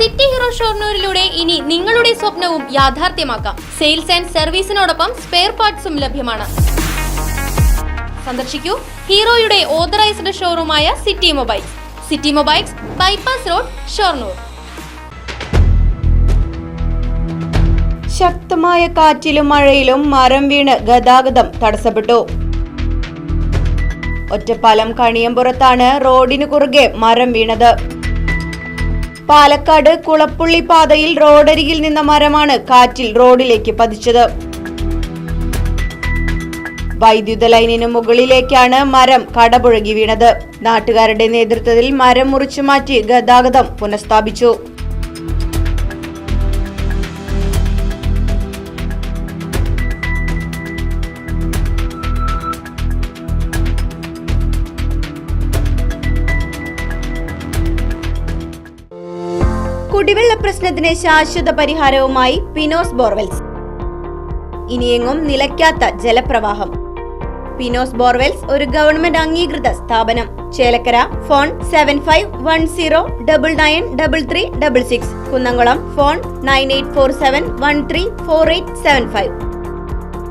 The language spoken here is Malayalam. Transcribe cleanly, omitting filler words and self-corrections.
സിറ്റി ഹീറോ ഷൊർണൂരിലൂടെ ഇനി നിങ്ങളുടെ സ്വപ്നവും യാഥാർത്ഥ്യമാക്കാം. സെയിൽസ് ആൻഡ് സർവീസിനോടൊപ്പം സ്പെയർ പാർട്സും ലഭ്യമാണ്. സന്ദർശിക്കൂ ഹീറോയുടെ ഓതറൈസ്ഡ് ഷോറൂമായ City Mobiles. City Mobiles, bypass road, Shoranur. ശക്തമായ കാറ്റിലും മഴയിലും മരം വീണ് ഗതാഗതം തടസ്സപ്പെട്ടു. ഒറ്റപ്പാലം കണിയമ്പുറത്താണ് റോഡിനു കുറുകെ മരം വീണത്. പാലക്കാട് കുളപ്പുള്ളി പാതയിൽ റോഡരികിൽ നിന്ന മരമാണ് കാറ്റിൽ റോഡിലേക്ക് പതിച്ചത്. വൈദ്യുത ലൈനിനു മുകളിലേക്കാണ് മരം കടപുഴകി വീണത്. നാട്ടുകാരുടെ നേതൃത്വത്തിൽ മരം മുറിച്ചു മാറ്റി ഗതാഗതം പുനഃസ്ഥാപിച്ചു. കുടിവെള്ള പ്രശ്നത്തിന് ശാശ്വത പരിഹാരവുമായി പിനോസ് ബോർവെൽസ്. ഇനിയെങ്ങും നിലയ്ക്കാത്ത ജലപ്രവാഹം. പിനോസ് ബോർവെൽസ് ഒരു ഗവൺമെന്റ് അംഗീകൃത സ്ഥാപനം. ചേലക്കര. ഫോൺ 7510993366. കുന്നംകുളം. ഫോൺ 9847134875.